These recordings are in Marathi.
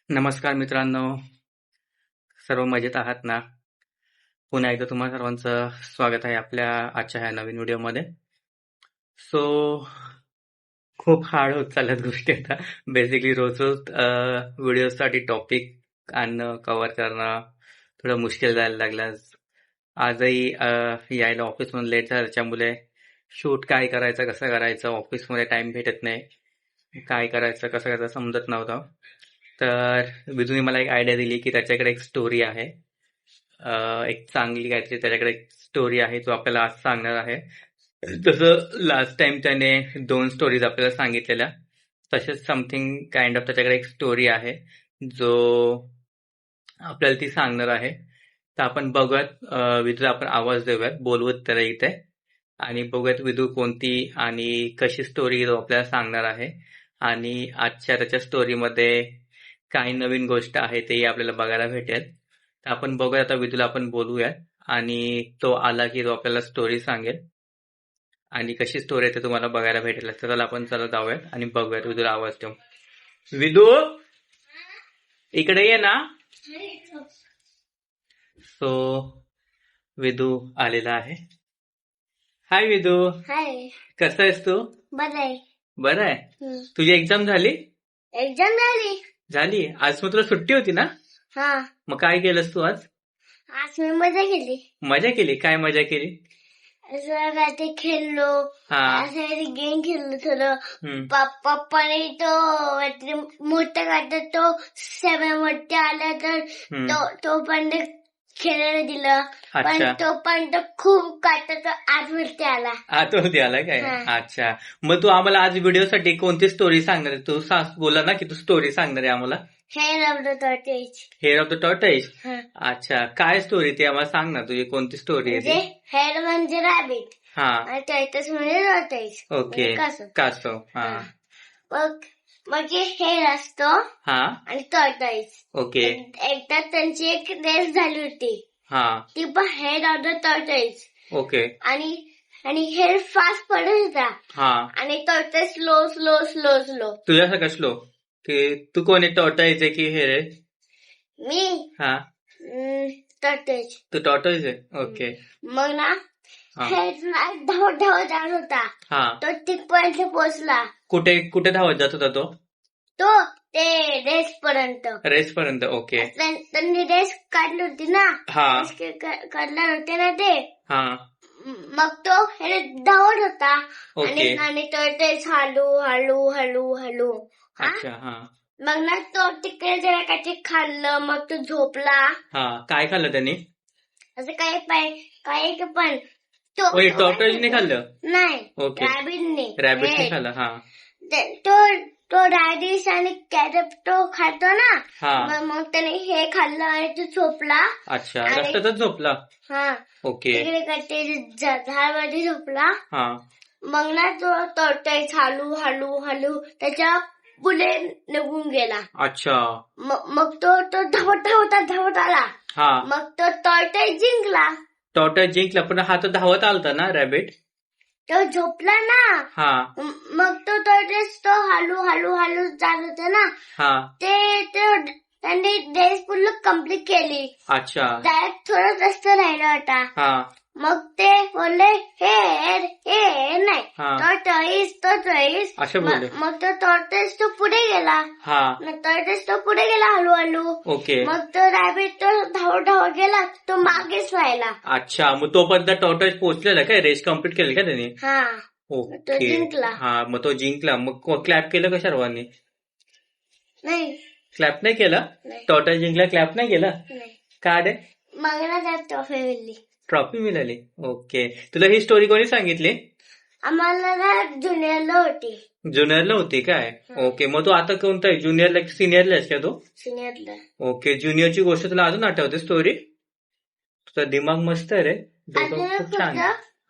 नमस्कार मित्रांनो, सर्व मजेत आहात ना? पुन्हा एकदा तुम्हा सर्वांचं स्वागत आहे आपल्या आजच्या ह्या नवीन व्हिडिओमध्ये. सो खूप हार्ड होत चालल्यात गोष्टी आता. बेसिकली रोज रोज व्हिडिओसाठी टॉपिक आणणं, कव्हर करणं थोडं मुश्किल जायला लागलं. आजही यायला ऑफिसमधून लेट झालं, त्याच्यामुळे शूट काय करायचं, कसं करायचं, ऑफिसमध्ये टाइम भेटत नाही. काय करायचं, कसं करायचं समजत नव्हतं. तर विजूने मला एक आयडिया दिली की त्याच्याकडे एक स्टोरी आहे. एक चांगली काहीतरी त्याच्याकडे एक स्टोरी आहे जो आपल्याला आज सांगणार आहे. जसं लास्ट टाइम त्याने 2 स्टोरीज आपल्याला सांगितलेल्या, तसेच समथिंग काइंड ऑफ त्याच्याकडे एक स्टोरी आहे जो आपल्याला ती सांगणार आहे. तर आपण बघूयात, विदूला आपण आवाज देऊयात, बोलवत त्याला इथे आणि बघूयात विदू कोणती आणि कशी स्टोरी तो आपल्याला सांगणार आहे. आणि आजच्या त्याच्या स्टोरीमध्ये काही नवीन गोष्ट आहे तेही आपल्याला बघायला भेटेल. तर आपण बघूया, आता विदूला आपण बोलूयात आणि तो आला की तो आपल्याला स्टोरी सांगेल आणि कशी स्टोरी आहे ते तुम्हाला बघायला भेटेल. तर चला आपण जाऊयात आणि बघूयात विदूला आवाज देऊ. विदू, इकडे ये ना. सो विदू आलेला आहे. हाय विदू, हाय. कसं आहेस तू? बरं आहे. बरं आहे. तुझी एक्झाम झाली? एक्झाम झाली. आज मग तुला सुट्टी होती ना? हा. मग काय केलंस तू आज? आज मी मजा केली. मजा केली? काय मजा केली? असं काय ते खेळलो. हा. असं गेम खेळलो थोडं. हम्म. पप्पाने तो मोठा काढतात तो 7 मोठे आला तर तो पण ते खेळायला दिलं. पण तो खूप काढता आतवरती आला. आतवरती आला काय? हा. अच्छा. मग तू आम्हाला आज व्हिडिओसाठी कोणती स्टोरी सांगणार आहे? तू बोला ना की तू स्टोरी सांगणार आहे आम्हाला. Hair of the tortoise. Hair of the tortoise. अच्छा, काय स्टोरी ती आम्हाला सांग ना, तुझी कोणती स्टोरी आहे ती? हेअर म्हणजे रॅबिट हा. आणि टॉर्टोइज म्हणजे टॉर्टोइज. ओके. कासव. हा. मग हेअर असतो हा. आणि टॉर्टोइज. ओके. एकदा त्यांची एक रेस झाली होती. हा. ती पण hair of the tortoise. Okay. आणि हेअर फास्ट पडत होता. हा. आणि tortoise slow slow slow slow. तुझ्या सगळं स्लो की तू कोण आहे, टॉर्टोइज आहे की हेअर आहे? मी हा. टॉर्टोइज. तू टॉर्टोइज आहे. ओके. मग ना हेअर धावत धावत जात होता. हा. तो तिथपर्यंत पोहोचला. कुठे धावत जात होता तो? ते रेस पर्यंत. ओके. त्यांनी रेस काढली होती ना. हा. काढणार होते ना ते. हा. मग तो हे धावत होता. ओके. आणि टॉर्टोइज हळू हळू हळू हळू. अच्छा. हा. मग ना तो तिकडे जरा काहीतरी खाल्लं. मग तो झोपला. हा. काय खाल्लं त्यांनी? असं काही पण टॉर्टोइजने खाल्लं? नाही. ओके. रॅबिटने खाल्लं. हा. तो रॅडिश आणि कॅरट तो खातो ना. हा. मग त्याने हे खाल्लं आणि तो झोपला. अच्छा, रस्त्यातच झोपला. हा. ओके. तिकडे काहीतरी झाडावरती झोपला. हा. मग ना तो टॉर्टोइज हळू हळू हळू त्याच्या पुढे निघून गेला. अच्छा. मग तो धावत आला. हा. मग तो टॉर्टोइज जिंकला. पण हा तर धावत आलता ना रॅबिट? तो झोपला ना. हा. मग तो टॉर्टोइज तो हळू हळू हळू जात होता ना. हा. त्यांनी रेस पूर्ण कम्प्लीट केली. अच्छा. डायरेक्ट थोडा रस्ता राहिला होता. हा. मग ते बोलले हेर नाही टॉर्टोइज. असं बोलले. मग तो टॉर्टोइज तो पुढे गेला. हा. टॉर्टोइज तो पुढे गेला हळू हळू. ओके. मग तो रॅबिट तो धावत गेला. तो मागेच राहिला. अच्छा, मग तोपर्यंत टॉर्टोइज पोहोचलेला काय? रेस कम्प्लीट केली का त्यांनी? हा. तो ओके. जिंकला. हा. मग तो जिंकला. मग क्लॅप केलं का सर्वांनी? नाही. क्लॅप नाही केला? टॉर्टोइज जिंकला, क्लॅप नाही केला? का रे? मग ना त्यात ट्रॉफी मिळली. ट्रॉफी मिळाली. ओके. तुला ही स्टोरी कोणी सांगितली? आम्हाला ना ज्युनियरला होती काय? ओके. मग तू आता कोणता आहे, ज्युनियरला की सिनियरला आहेस का तू? सिनियरला. ओके. ज्युनियरची गोष्ट तुला अजून आठवते स्टोरी? तुझा दिमाग मस्त आहे रे. खूप छान.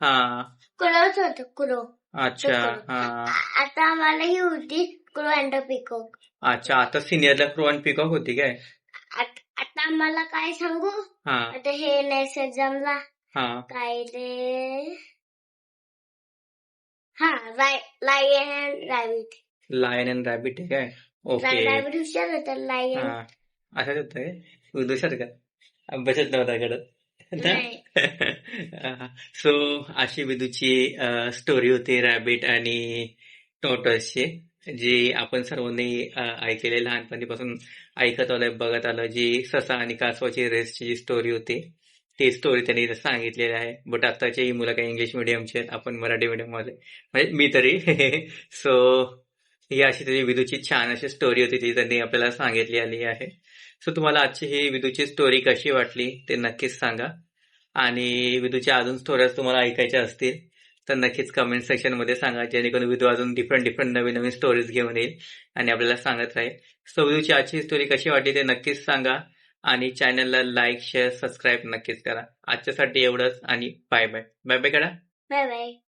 हा. कुरो. अच्छा. हा. आता आम्हाला ही होती क्रो अँड पिकॉक. अच्छा, आता सिनियरला क्रो अँड पिकॉक होती काय? आता आम्हाला काय सांगू? हा. आता हे नेक्स्ट एक्झामला हा. काय ते lion and rabbit. Lion and rabbit आहे काय? ओके. ड्रायव्हर हुशार होता लायन. हा असंच होतं काय विदूषर का अभ्यासच नव्हता करत ना. सो अशी विदूची स्टोरी होती रॅबिट आणि टॉर्टॉइसची, जी आपण सर्वांनी ऐकलेली लहानपणीपासून ऐकत आलोय बघत आलो, जी ससा आणि कासवाची रेसची जी स्टोरी होती ती स्टोरी त्यांनी सांगितलेली आहे. बट आताची ही मुलं काही इंग्लिश मिडियमची आहेत, आपण मराठी मिडियम मध्ये म्हणजे मी तरी. सो ही अशी त्याची विदूची छान अशी स्टोरी होती ती त्यांनी आपल्याला सांगितली आली आहे. सो तुम्हाला आजची ही विदूची स्टोरी कशी वाटली ते नक्कीच सांगा. आणि विदूच्या अजून स्टोऱ्याज तुम्हाला ऐकायच्या असतील तर नक्कीच कमेंट सेक्शन मध्ये सांगा, जेणेकरून विदू अजून डिफरंट नवीन नवीन स्टोरीज घेऊन येईल आणि आपल्याला सांगत राहील. सो विदूची आजची स्टोरी कशी वाटली ते नक्कीच सांगा आणि चॅनलला लाईक शेअर सबस्क्राईब नक्कीच करा. आजच्यासाठी एवढंच आणि बाय बाय. बाय बाय करा. Bye bye.